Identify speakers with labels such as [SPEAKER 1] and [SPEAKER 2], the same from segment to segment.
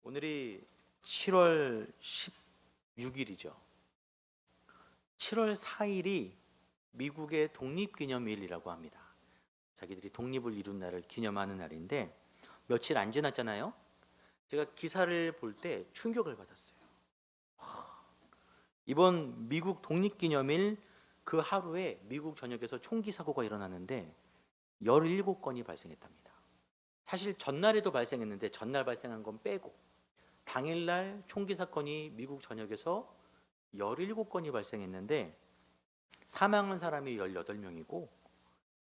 [SPEAKER 1] 오늘이 7월 16일이죠. 7월 4일이 미국의 독립기념일이라고 합니다. 자기들이 독립을 이룬 날을 기념하는 날인데 며칠 안 지났잖아요. 제가 기사를 볼 때 충격을 받았어요. 이번 미국 독립기념일 그 하루에 미국 전역에서 총기 사고가 일어나는데 17건이 발생했답니다. 사실 전날에도 발생했는데 전날 발생한 건 빼고 당일날 총기 사건이 미국 전역에서 17건이 발생했는데 사망한 사람이 18명이고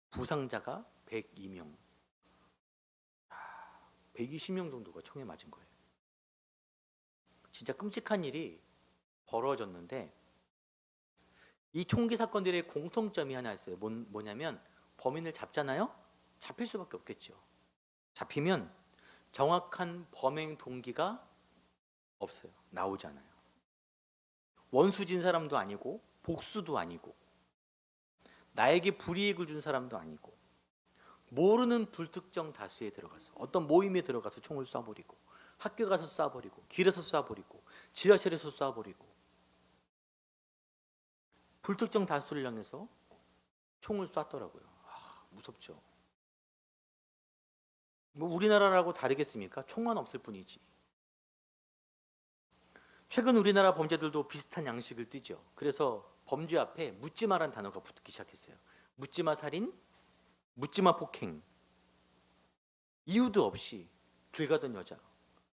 [SPEAKER 1] 부상자가 102명, 120명 정도가 총에 맞은 거예요. 진짜 끔찍한 일이 벌어졌는데 이 총기 사건들의 공통점이 하나 있어요. 뭐냐면 범인을 잡잖아요? 잡힐 수밖에 없겠죠. 잡히면 정확한 범행 동기가 없어요. 나오지 않아요. 원수진 사람도 아니고 복수도 아니고 나에게 불이익을 준 사람도 아니고 모르는 불특정 다수에 들어가서 어떤 모임에 들어가서 총을 쏴버리고 학교 가서 쏴버리고 길에서 쏴버리고 지하철에서 쏴버리고 불특정 다수를 향해서 총을 쐈더라고요. 무섭죠. 뭐 우리나라라고 다르겠습니까? 총만 없을 뿐이지. 최근 우리나라 범죄들도 비슷한 양식을 띠죠. 그래서 범죄 앞에 묻지마란 단어가 붙기 시작했어요. 묻지마 살인, 묻지마 폭행. 이유도 없이 길 가던 여자,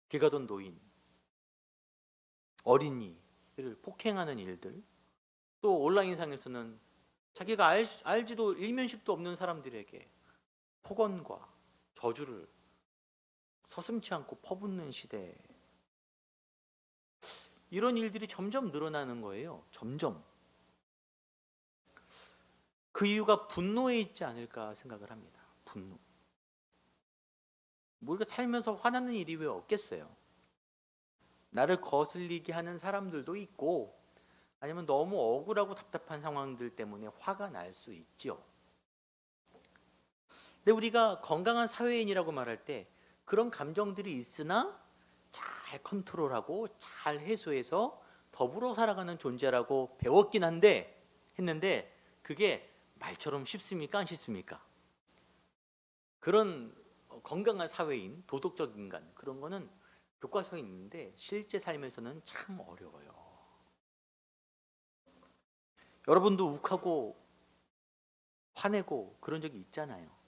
[SPEAKER 1] 길 가던 노인, 어린이를 폭행하는 일들, 또 온라인상에서는 자기가 알지도 일면식도 없는 사람들에게 폭언과 저주를 서슴지 않고 퍼붓는 시대. 이런 일들이 점점 늘어나는 거예요. 점점. 그 이유가 분노에 있지 않을까 생각을 합니다. 분노. 우리가 살면서 화나는 일이 왜 없겠어요? 나를 거슬리게 하는 사람들도 있고 아니면 너무 억울하고 답답한 상황들 때문에 화가 날 수 있죠. 근데 우리가 건강한 사회인이라고 말할 때 그런 감정들이 있으나 잘 컨트롤하고 잘 해소해서 더불어 살아가는 존재라고 배웠긴 했는데 그게 말처럼 쉽습니까? 안 쉽습니까? 그런 건강한 사회인, 도덕적 인간 그런 거는 교과서에 있는데 실제 삶에서는 참 어려워요. 여러분도 욱하고 화내고 그런 적이 있잖아요.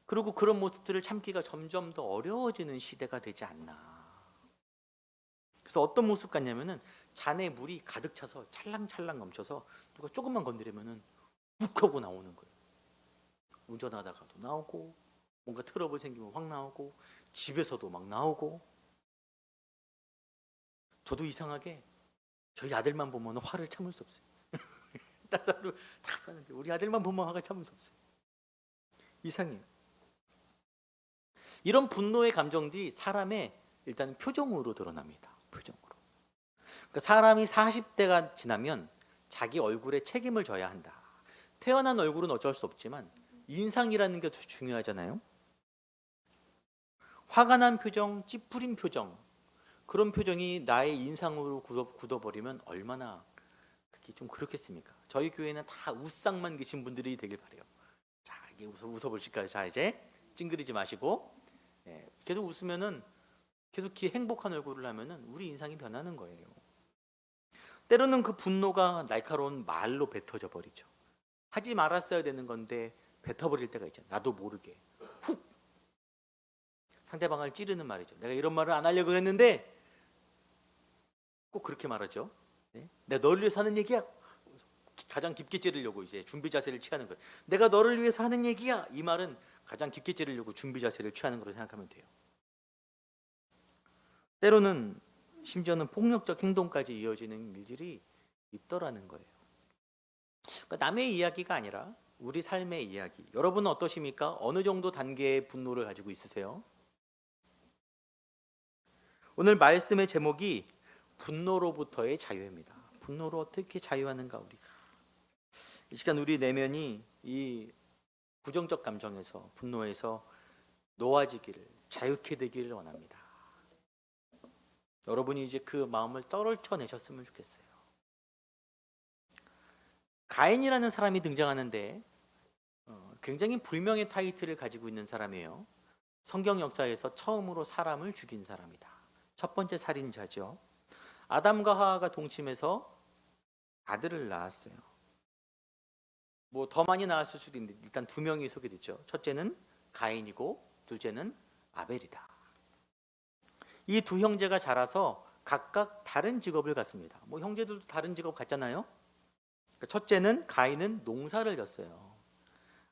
[SPEAKER 1] 그리고 그런 모습들을 참기가 점점 더 어려워지는 시대가 되지 않나. 그래서 어떤 모습 같냐면은 잔에 물이 가득 차서 찰랑찰랑 넘쳐서 누가 조금만 건드리면은 욱하고 나오는 거예요. 운전하다가도 나오고 뭔가 트러블 생기면 확 나오고 집에서도 막 나오고. 저도 이상하게 저희 아들만 보면 화를 참을 수 없어요. 다른 사람도 다 그러는데 우리 아들만 보면 화가 참을 수 없어요. 이상해요. 이런 분노의 감정들이 사람의 일단 표정으로 드러납니다. 표정으로. 그러니까 사람이 40대가 지나면 자기 얼굴에 책임을 져야 한다. 태어난 얼굴은 어쩔 수 없지만 인상이라는 게 중요하잖아요. 화가 난 표정, 찌푸린 표정, 그런 표정이 나의 인상으로 굳어버리면 얼마나 그게 좀 그렇겠습니까? 저희 교회는 다 웃상만 계신 분들이 되길 바래요. 자, 이게 웃어보실까요? 자, 이제 찡그리지 마시고 계속 웃으면은 계속 행복한 얼굴을 하면은 우리 인상이 변하는 거예요. 때로는 그 분노가 날카로운 말로 뱉어져 버리죠. 하지 말았어야 되는 건데 뱉어버릴 때가 있잖아요. 나도 모르게 훅 상대방을 찌르는 말이죠. 내가 이런 말을 안 하려고 했는데 꼭 그렇게 말하죠. 네? 내가 너를 위해서 하는 얘기야. 가장 깊게 찌르려고 이제 준비 자세를 취하는 거예요. 내가 너를 위해서 하는 얘기야. 이 말은 가장 깊게 찌르려고 준비 자세를 취하는 거로 생각하면 돼요. 때로는 심지어는 폭력적 행동까지 이어지는 일들이 있더라는 거예요. 그러니까 남의 이야기가 아니라 우리 삶의 이야기. 여러분은 어떠십니까? 어느 정도 단계의 분노를 가지고 있으세요? 오늘 말씀의 제목이 분노로부터의 자유입니다. 분노로 어떻게 자유하는가 우리가. 이 시간 우리 내면이 이 부정적 감정에서 분노에서 놓아지기를 자유케 되기를 원합니다. 여러분이 이제 그 마음을 떨쳐내셨으면 좋겠어요. 가인이라는 사람이 등장하는데 굉장히 불명의 타이틀을 가지고 있는 사람이에요. 성경 역사에서 처음으로 사람을 죽인 사람이다. 첫 번째 살인자죠. 아담과 하와가 동침해서 아들을 낳았어요. 뭐 더 많이 낳았을 수도 있는데 일단 두 명이 소개됐죠. 첫째는 가인이고 둘째는 아벨이다. 이 두 형제가 자라서 각각 다른 직업을 갖습니다. 뭐 형제들도 다른 직업 갖잖아요. 첫째는 가인은 농사를 졌어요.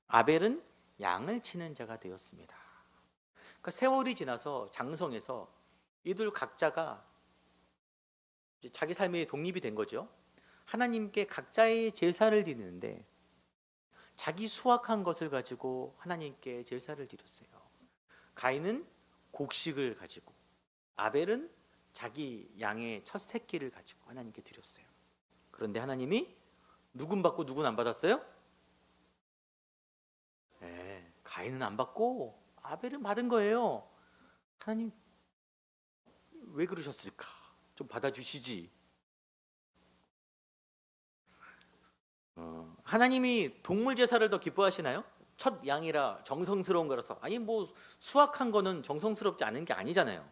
[SPEAKER 1] 아벨은 양을 치는 자가 되었습니다. 그러니까 세월이 지나서 장성해서 이들 각자가 이제 자기 삶의 독립이 된 거죠. 하나님께 각자의 제사를 드리는데 자기 수확한 것을 가지고 하나님께 제사를 드렸어요. 가인은 곡식을 가지고, 아벨은 자기 양의 첫 새끼를 가지고 하나님께 드렸어요. 그런데 하나님이 누군 받고 누군 안 받았어요? 네, 가인은 안 받고 아벨은 받은 거예요. 하나님 왜 그러셨을까? 좀 받아주시지. 하나님이 동물 제사를 더 기뻐하시나요? 첫 양이라 정성스러운 거라서. 아니 뭐 수확한 거는 정성스럽지 않은 게 아니잖아요.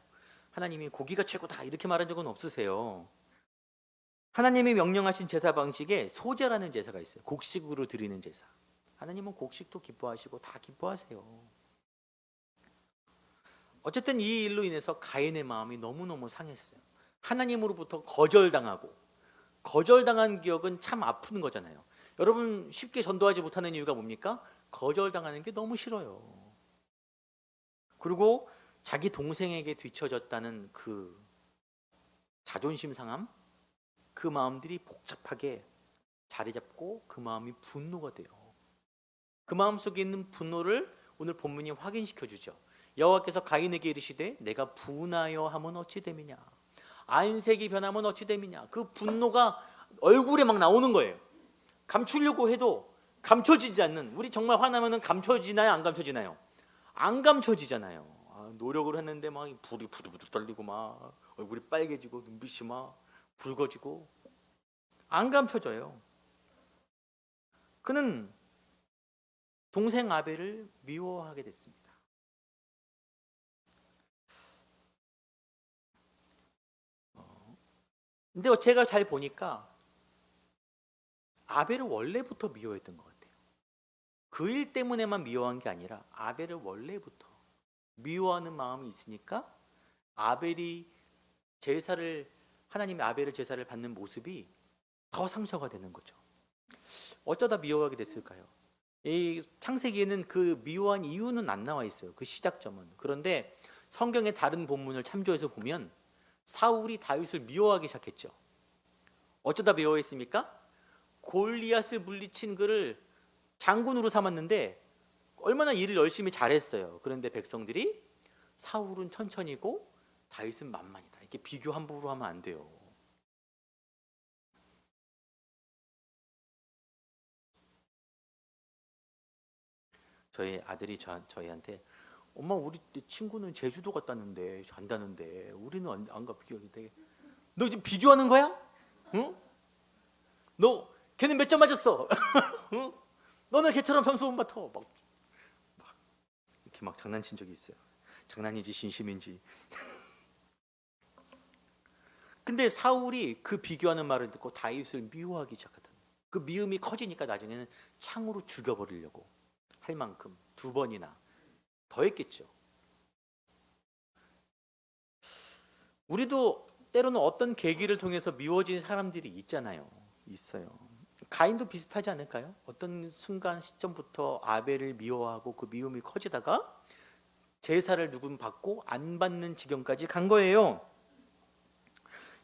[SPEAKER 1] 하나님이 고기가 최고다 이렇게 말한 적은 없으세요. 하나님이 명령하신 제사 방식에 소제라는 제사가 있어요. 곡식으로 드리는 제사. 하나님은 곡식도 기뻐하시고 다 기뻐하세요. 어쨌든 이 일로 인해서 가인의 마음이 너무너무 상했어요. 하나님으로부터 거절당한 기억은 참 아픈 거잖아요. 여러분 쉽게 전도하지 못하는 이유가 뭡니까? 거절당하는 게 너무 싫어요. 그리고 자기 동생에게 뒤처졌다는 그 자존심 상함, 그 마음들이 복잡하게 자리 잡고 그 마음이 분노가 돼요. 그 마음 속에 있는 분노를 오늘 본문이 확인시켜 주죠. 여호와께서 가인에게 이르시되 내가 분하여 하면 어찌 됨이냐, 안색이 변하면 어찌 됨이냐. 그 분노가 얼굴에 막 나오는 거예요. 감추려고 해도 감춰지지 않는, 우리 정말 화나면 감춰지나요? 안 감춰지나요? 안 감춰지잖아요. 노력을 했는데 막 불이 부들부들 떨리고 막 얼굴이 빨개지고 눈빛이 막 붉어지고 안 감춰져요. 그는 동생 아벨을 미워하게 됐습니다. 근데 제가 잘 보니까 아벨을 원래부터 미워했던 것 같아요. 그 일 때문에만 미워한 게 아니라 아벨을 원래부터 미워하는 마음이 있으니까 아벨이 하나님의 아벨의 제사를 받는 모습이 더 상처가 되는 거죠. 어쩌다 미워하게 됐을까요? 이 창세기에는 그 미워한 이유는 안 나와 있어요. 그 시작점은. 그런데 성경의 다른 본문을 참조해서 보면 사울이 다윗을 미워하기 시작했죠. 어쩌다 미워했습니까? 골리앗을 물리친 그를 장군으로 삼았는데 얼마나 일을 열심히 잘했어요. 그런데 백성들이 사울은 천천히고 다윗은 만만이다. 이렇게 비교 함부로 하면 안 돼요. 저희 아들이 저희한테 엄마 우리 친구는 제주도 갔다는데 간다는데 우리는 안 가. 비교하는데 너 지금 비교하는 거야? 응? 너 걔는 몇 점 맞았어? 응? 너는 걔처럼 점수 못 받아. 막 이렇게 막 장난친 적이 있어요. 장난인지 진심인지. 근데 사울이 그 비교하는 말을 듣고 다윗을 미워하기 시작하다. 그 미움이 커지니까 나중에는 창으로 죽여버리려고 할 만큼 2번이나 더 했겠죠. 우리도 때로는 어떤 계기를 통해서 미워진 사람들이 있어요. 가인도 비슷하지 않을까요? 어떤 순간 시점부터 아벨을 미워하고 그 미움이 커지다가 제사를 누군 받고 안 받는 지경까지 간 거예요.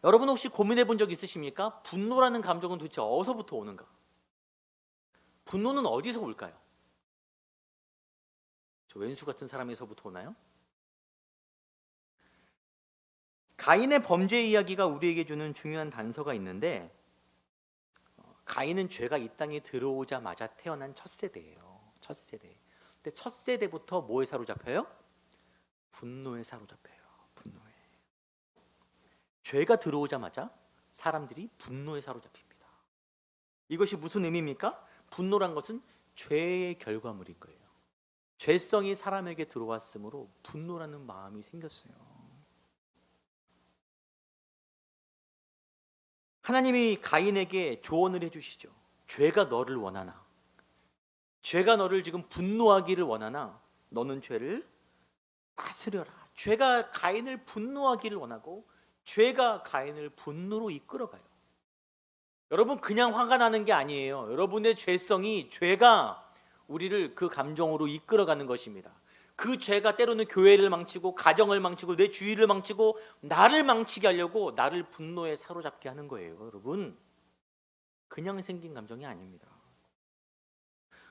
[SPEAKER 1] 여러분 혹시 고민해 본 적 있으십니까? 분노라는 감정은 도대체 어디서부터 오는가? 분노는 어디서 올까요? 저 왼수 같은 사람에서부터 오나요? 가인의 범죄 이야기가 우리에게 주는 중요한 단서가 있는데, 가인은 죄가 이 땅에 들어오자마자 태어난 첫 세대예요. 첫 세대. 근데 첫 세대부터 뭐에 사로잡혀요? 분노에 사로잡혀요. 분노에. 죄가 들어오자마자 사람들이 분노에 사로잡힙니다. 이것이 무슨 의미입니까? 분노란 것은 죄의 결과물인 거예요. 죄성이 사람에게 들어왔으므로 분노라는 마음이 생겼어요. 하나님이 가인에게 조언을 해주시죠. 죄가 너를 원하나? 죄가 너를 지금 분노하기를 원하나? 너는 죄를 다스려라. 죄가 가인을 분노하기를 원하고 죄가 가인을 분노로 이끌어가요. 여러분, 그냥 화가 나는 게 아니에요. 여러분의 죄성이, 죄가 우리를 그 감정으로 이끌어가는 것입니다. 그 죄가 때로는 교회를 망치고 가정을 망치고 내 주위를 망치고 나를 망치게 하려고 나를 분노에 사로잡게 하는 거예요. 여러분, 그냥 생긴 감정이 아닙니다.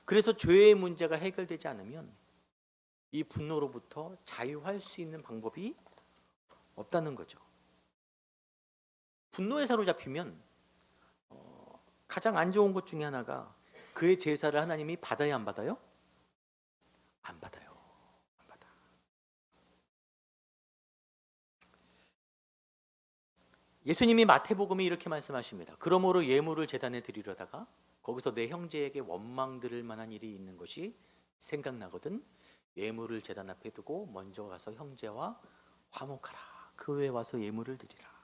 [SPEAKER 1] 그래서 죄의 문제가 해결되지 않으면 이 분노로부터 자유할 수 있는 방법이 없다는 거죠. 분노에 사로잡히면 가장 안 좋은 것 중에 하나가 그의 제사를 하나님이 받아야 안 받아요? 안 받아요. 안 받아. 예수님이 마태복음에 이렇게 말씀하십니다. 그러므로 예물을 제단에 드리려다가 거기서 내 형제에게 원망 들을 만한 일이 있는 것이 생각나거든 예물을 제단 앞에 두고 먼저 가서 형제와 화목하라. 그 후에 와서 예물을 드리라.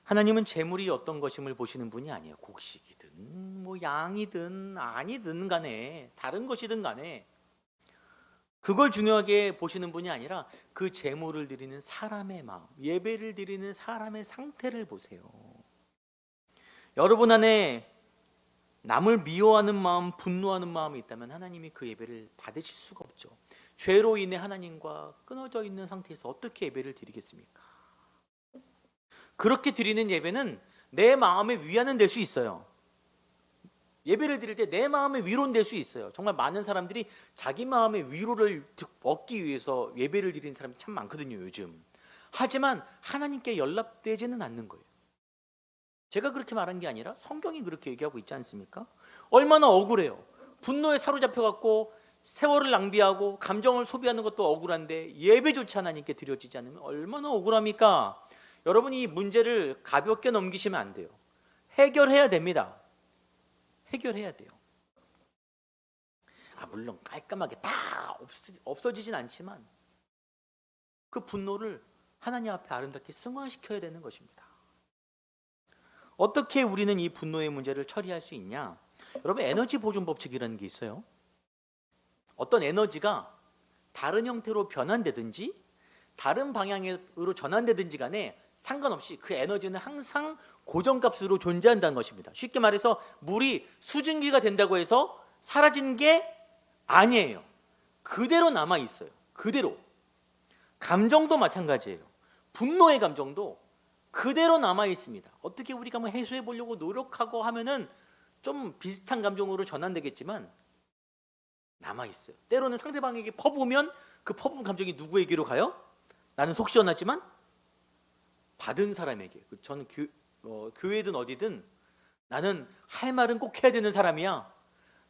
[SPEAKER 1] 하나님은 재물이 어떤 것임을 보시는 분이 아니에요. 곡식이든 뭐 양이든 아니든 간에 다른 것이든 간에 그걸 중요하게 보시는 분이 아니라 그 재물을 드리는 사람의 마음, 예배를 드리는 사람의 상태를 보세요. 여러분 안에 남을 미워하는 마음, 분노하는 마음이 있다면 하나님이 그 예배를 받으실 수가 없죠. 죄로 인해 하나님과 끊어져 있는 상태에서 어떻게 예배를 드리겠습니까? 그렇게 드리는 예배는 내 마음의 위안은 될 수 있어요. 예배를 드릴 때 내 마음의 위로는 될 수 있어요. 정말 많은 사람들이 자기 마음의 위로를 얻기 위해서 예배를 드리는 사람이 참 많거든요, 요즘. 하지만 하나님께 연락되지는 않는 거예요. 제가 그렇게 말한 게 아니라 성경이 그렇게 얘기하고 있지 않습니까? 얼마나 억울해요. 분노에 사로잡혀갖고 세월을 낭비하고 감정을 소비하는 것도 억울한데 예배조차 하나님께 드려지지 않으면 얼마나 억울합니까? 여러분이 이 문제를 가볍게 넘기시면 안 돼요. 해결해야 됩니다. 해결해야 돼요. 물론 깔끔하게 다 없어지진 않지만 그 분노를 하나님 앞에 아름답게 승화시켜야 되는 것입니다. 어떻게 우리는 이 분노의 문제를 처리할 수 있냐? 여러분, 에너지 보존 법칙이라는 게 있어요. 어떤 에너지가 다른 형태로 변환되든지 다른 방향으로 전환되든지 간에 상관없이 그 에너지는 항상 고정값으로 존재한다는 것입니다. 쉽게 말해서 물이 수증기가 된다고 해서 사라진 게 아니에요. 그대로 남아 있어요. 그대로. 감정도 마찬가지예요. 분노의 감정도 그대로 남아 있습니다. 어떻게 우리가 뭐 해소해 보려고 노력하고 하면은 좀 비슷한 감정으로 전환되겠지만 남아 있어요. 때로는 상대방에게 퍼부으면 그 퍼부은 감정이 누구에게로 가요? 나는 속 시원하지만 받은 사람에게, 저는 교회든 어디든 나는 할 말은 꼭 해야 되는 사람이야.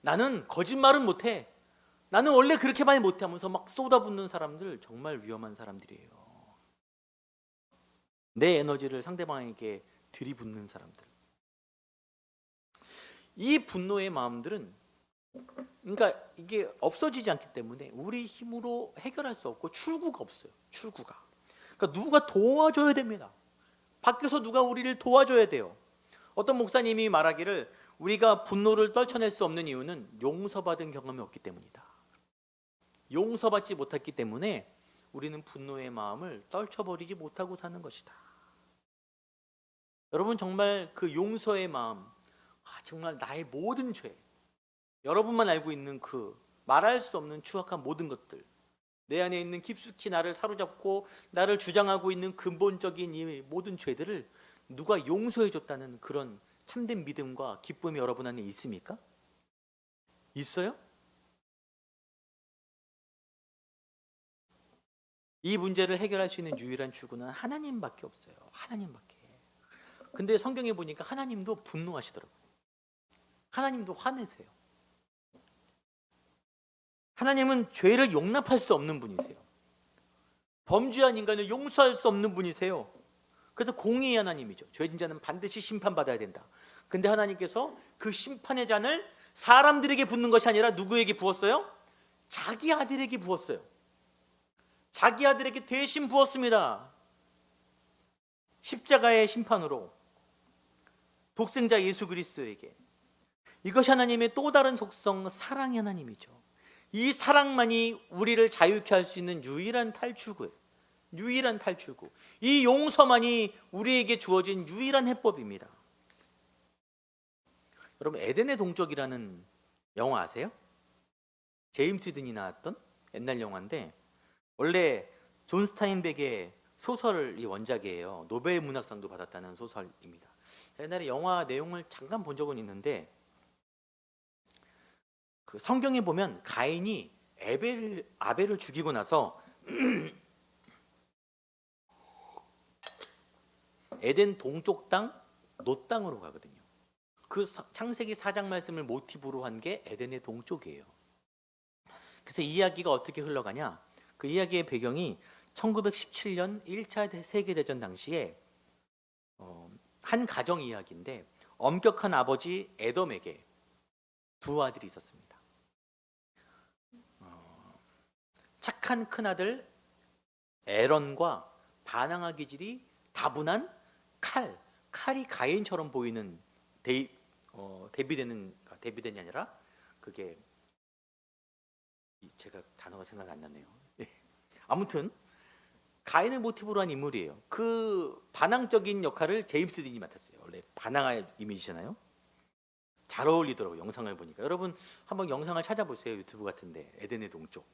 [SPEAKER 1] 나는 거짓말은 못해. 나는 원래 그렇게 많이 못해 하면서 막 쏟아붓는 사람들 정말 위험한 사람들이에요. 내 에너지를 상대방에게 들이붓는 사람들. 이 분노의 마음들은 그러니까 이게 없어지지 않기 때문에 우리 힘으로 해결할 수 없고 출구가 없어요. 출구가. 그러니까 누가 도와줘야 됩니다. 밖에서 누가 우리를 도와줘야 돼요. 어떤 목사님이 말하기를 우리가 분노를 떨쳐낼 수 없는 이유는 용서받은 경험이 없기 때문이다. 용서받지 못했기 때문에 우리는 분노의 마음을 떨쳐버리지 못하고 사는 것이다. 여러분, 정말 그 용서의 마음, 정말 나의 모든 죄, 여러분만 알고 있는 그 말할 수 없는 추악한 모든 것들, 내 안에 있는 깊숙이 나를 사로잡고 나를 주장하고 있는 근본적인 이 모든 죄들을 누가 용서해 줬다는 그런 참된 믿음과 기쁨이 여러분 안에 있습니까? 있어요? 이 문제를 해결할 수 있는 유일한 출구는 하나님밖에 없어요. 하나님밖에. 근데 성경에 보니까 하나님도 분노하시더라고요. 하나님도 화내세요. 하나님은 죄를 용납할 수 없는 분이세요. 범죄한 인간을 용서할 수 없는 분이세요. 그래서 공의의 하나님이죠. 죄진 자는 반드시 심판받아야 된다. 근데 하나님께서 그 심판의 잔을 사람들에게 붓는 것이 아니라 누구에게 부었어요? 자기 아들에게 부었어요. 자기 아들에게 대신 부었습니다. 십자가의 심판으로 독생자 예수 그리스도에게. 이것이 하나님의 또 다른 속성, 사랑의 하나님이죠. 이 사랑만이 우리를 자유케 할 수 있는 유일한 탈출구예요. 유일한 탈출구. 이 용서만이 우리에게 주어진 유일한 해법입니다. 여러분, 에덴의 동쪽이라는 영화 아세요? 제임스 딘이 나왔던 옛날 영화인데, 원래 존 스타인백의 소설이 원작이에요. 노벨 문학상도 받았다는 소설입니다. 옛날에 영화 내용을 잠깐 본 적은 있는데, 그 성경에 보면 가인이 아벨을 죽이고 나서 에덴 동쪽 땅 놋 땅으로 가거든요. 그 창세기 4장 말씀을 모티브로 한 게 에덴의 동쪽이에요. 그래서 이 이야기가 어떻게 흘러가냐? 그 이야기의 배경이 1917년 1차 세계대전 당시에 한 가정 이야기인데, 엄격한 아버지 에돔에게 두 아들이 있었습니다. 착한 큰아들 에런과 반항아 기질이 다분한 칼이 가인처럼 보이는 데비덴이 아니라, 그게 제가 단어가 생각이 안 나네요. 아무튼 가인을 모티브로 한 인물이에요. 그 반항적인 역할을 제임스 딘이 맡았어요. 원래 반항아 이미지잖아요. 잘 어울리더라고요. 영상을 보니까. 여러분 한번 영상을 찾아보세요. 유튜브 같은데. 에덴의 동쪽.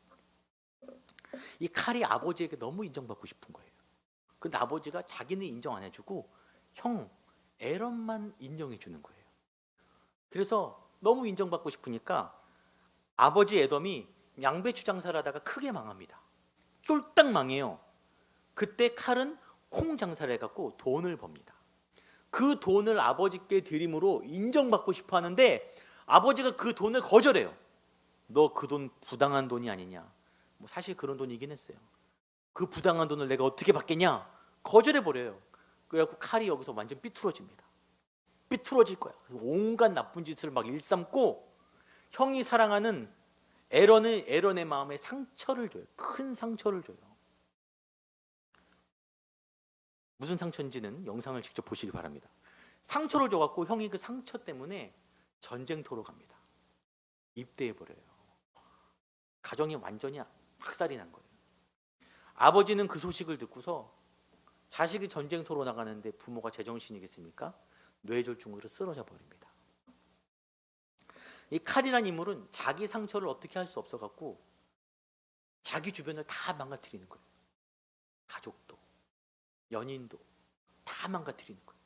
[SPEAKER 1] 이 칼이 아버지에게 너무 인정받고 싶은 거예요. 근데 아버지가 자기는 인정 안 해주고 형 에런만 인정해 주는 거예요. 그래서 너무 인정받고 싶으니까 아버지 에돔이 양배추 장사를 하다가 크게 망합니다. 쫄딱 망해요. 그때 칼은 콩 장사를 해갖고 돈을 법니다. 그 돈을 아버지께 드림으로 인정받고 싶어 하는데, 아버지가 그 돈을 거절해요. 너 그 돈 부당한 돈이 아니냐. 사실 그런 돈이긴 했어요. 그 부당한 돈을 내가 어떻게 받겠냐. 거절해버려요. 그래갖고 칼이 여기서 완전 삐뚤어집니다. 삐뚤어질 거야. 온갖 나쁜 짓을 막 일삼고 형이 사랑하는 에런의 마음에 상처를 줘요. 큰 상처를 줘요. 무슨 상처인지는 영상을 직접 보시기 바랍니다. 상처를 줘갖고 형이 그 상처 때문에 전쟁터로 갑니다. 입대해버려요. 가정이 완전히 박살이 난 거예요. 아버지는 그 소식을 듣고서 자식이 전쟁터로 나가는데 부모가 제정신이겠습니까? 뇌졸중으로 쓰러져 버립니다. 이 칼이란 인물은 자기 상처를 어떻게 할 수 없어갖고 자기 주변을 다 망가뜨리는 거예요. 가족도, 연인도 다 망가뜨리는 거예요.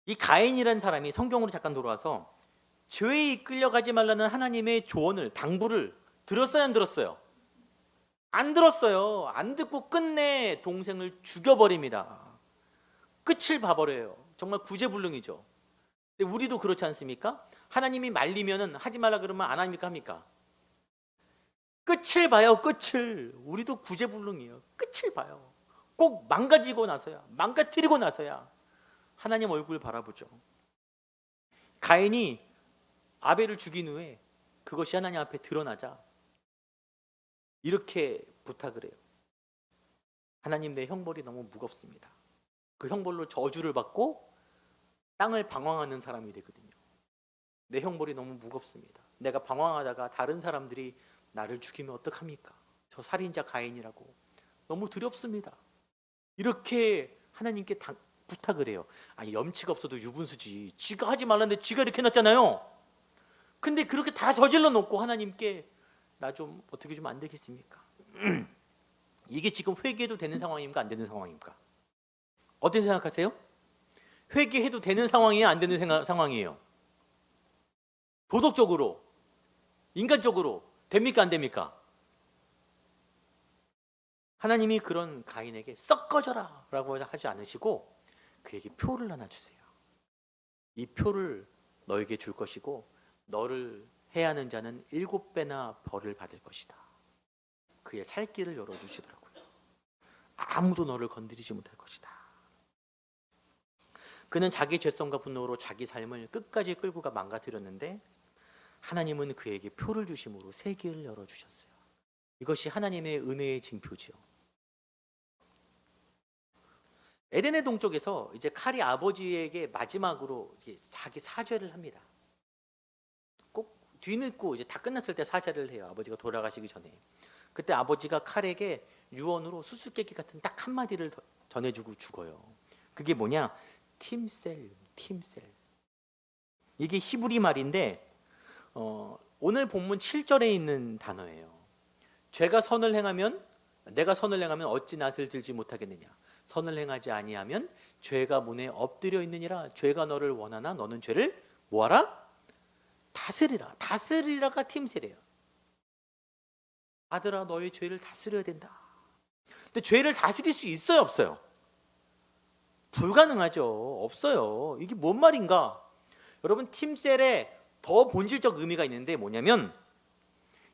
[SPEAKER 1] 이 가인이라는 사람이 성경으로 잠깐 돌아와서 죄에 이끌려가지 말라는 하나님의 조언을, 당부를 들었어요, 안 들었어요? 안 들었어요. 안 듣고 끝내 동생을 죽여버립니다. 끝을 봐버려요. 정말 구제불능이죠. 근데 우리도 그렇지 않습니까? 하나님이 말리면은 하지 말라 그러면 안 합니까? 합니까? 끝을 봐요. 끝을. 우리도 구제불능이에요. 끝을 봐요. 꼭 망가뜨리고 나서야 하나님 얼굴 바라보죠. 가인이 아벨을 죽인 후에 그것이 하나님 앞에 드러나자 이렇게 부탁을 해요. 하나님, 내 형벌이 너무 무겁습니다. 그 형벌로 저주를 받고 땅을 방황하는 사람이 되거든요. 내 형벌이 너무 무겁습니다. 내가 방황하다가 다른 사람들이 나를 죽이면 어떡합니까? 저 살인자 가인이라고 너무 두렵습니다. 이렇게 하나님께 부탁을 해요. 아니, 염치가 없어도 유분수지. 지가 하지 말라는데 지가 이렇게 해놨잖아요. 근데 그렇게 다 저질러 놓고 하나님께 나 좀 어떻게 좀 안 되겠습니까? 이게 지금 회개해도 되는 상황입니까? 안 되는 상황입니까? 어떻게 생각하세요? 회개해도 되는 상황이에요? 안 되는 상황이에요? 도덕적으로, 인간적으로 됩니까? 안 됩니까? 하나님이 그런 가인에게 썩 꺼져라 라고 하지 않으시고 그에게 표를 하나 주세요. 이 표를 너에게 줄 것이고 너를 해하는 자는 7배나 벌을 받을 것이다. 그의 살 길을 열어주시더라고요. 아무도 너를 건드리지 못할 것이다. 그는 자기 죄성과 분노로 자기 삶을 끝까지 끌고 가 망가뜨렸는데 하나님은 그에게 표를 주심으로 새 길을 열어주셨어요. 이것이 하나님의 은혜의 징표지요. 에덴의 동쪽에서 이제 칼이 아버지에게 마지막으로 자기 사죄를 합니다. 꼭 뒤늦고 이제 다 끝났을 때 사죄를 해요. 아버지가 돌아가시기 전에. 그때 아버지가 칼에게 유언으로 수수께끼 같은 딱 한마디를 전해주고 죽어요. 그게 뭐냐? 팀셀. 이게 히브리 말인데 오늘 본문 7절에 있는 단어예요. 내가 선을 행하면 어찌 낯을 들지 못하겠느냐. 선을 행하지 아니하면 죄가 문에 엎드려 있느니라. 죄가 너를 원하나 너는 죄를 뭐하라? 다스리라. 다스리라가 팀셀이에요. 아들아, 너의 죄를 다스려야 된다. 근데 죄를 다스릴 수 있어요, 없어요? 불가능하죠. 없어요. 이게 뭔 말인가? 여러분, 팀셀에 더 본질적 의미가 있는데 뭐냐면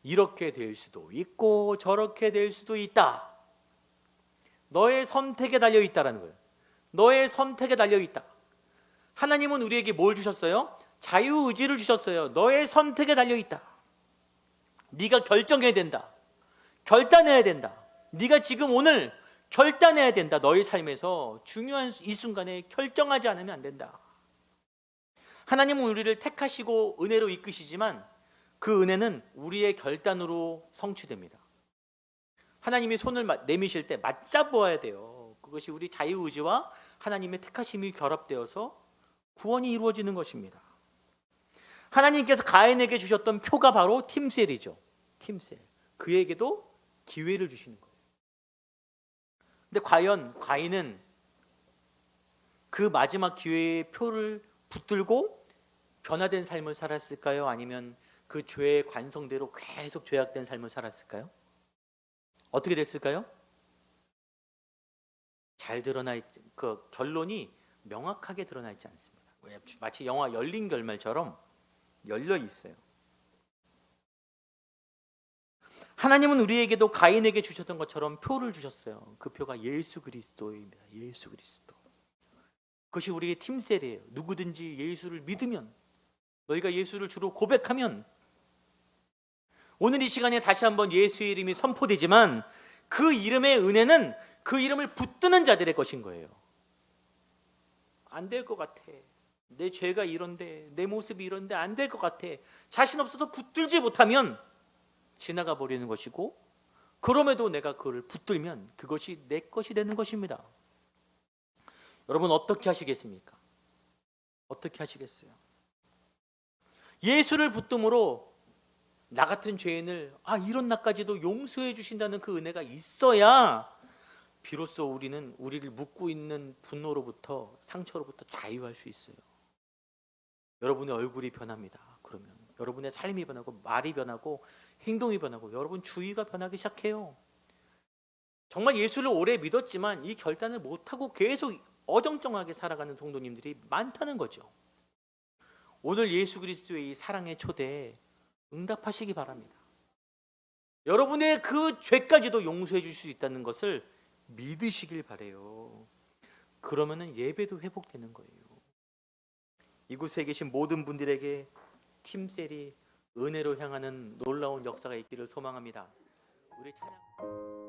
[SPEAKER 1] 이렇게 될 수도 있고 저렇게 될 수도 있다. 너의 선택에 달려있다라는 거예요. 너의 선택에 달려있다. 하나님은 우리에게 뭘 주셨어요? 자유의지를 주셨어요. 너의 선택에 달려있다. 네가 결정해야 된다. 결단해야 된다. 네가 지금 오늘 결단해야 된다. 너의 삶에서 중요한 이 순간에 결정하지 않으면 안 된다. 하나님은 우리를 택하시고 은혜로 이끄시지만 그 은혜는 우리의 결단으로 성취됩니다. 하나님이 손을 내미실 때 맞잡아야 돼요. 그것이 우리 자유의지와 하나님의 택하심이 결합되어서 구원이 이루어지는 것입니다. 하나님께서 가인에게 주셨던 표가 바로 팀셀이죠. 팀셀. 그에게도 기회를 주시는 거예요. 근데 과연 가인은 그 마지막 기회의 표를 붙들고 변화된 삶을 살았을까요? 아니면 그 죄의 관성대로 계속 죄악된 삶을 살았을까요? 어떻게 됐을까요? 잘 드러나 있지, 그 결론이 명확하게 드러나 있지 않습니다. 마치 영화 열린 결말처럼 열려 있어요. 하나님은 우리에게도 가인에게 주셨던 것처럼 표를 주셨어요. 그 표가 예수 그리스도입니다. 예수 그리스도. 그것이 우리의 팀셀이에요. 누구든지 예수를 믿으면, 너희가 예수를 주로 고백하면, 오늘 이 시간에 다시 한번 예수의 이름이 선포되지만 그 이름의 은혜는 그 이름을 붙드는 자들의 것인 거예요. 안 될 것 같아. 내 죄가 이런데, 내 모습이 이런데 안 될 것 같아. 자신 없어서 붙들지 못하면 지나가 버리는 것이고, 그럼에도 내가 그걸 붙들면 그것이 내 것이 되는 것입니다. 여러분, 어떻게 하시겠습니까? 어떻게 하시겠어요? 예수를 붙듦으로 나 같은 죄인을 이런 나까지도 용서해 주신다는 그 은혜가 있어야 비로소 우리는 우리를 묶고 있는 분노로부터, 상처로부터 자유할 수 있어요. 여러분의 얼굴이 변합니다. 그러면 여러분의 삶이 변하고, 말이 변하고, 행동이 변하고, 여러분 주의가 변하기 시작해요. 정말 예수를 오래 믿었지만 이 결단을 못하고 계속 어정쩡하게 살아가는 성도님들이 많다는 거죠. 오늘 예수 그리스도의 이 사랑의 초대에 응답하시기 바랍니다. 여러분의 그 죄까지도 용서해 줄 수 있다는 것을 믿으시길 바라요. 그러면은 예배도 회복되는 거예요. 이곳에 계신 모든 분들에게 팀셀이 은혜로 향하는 놀라운 역사가 있기를 소망합니다. 우리 찬양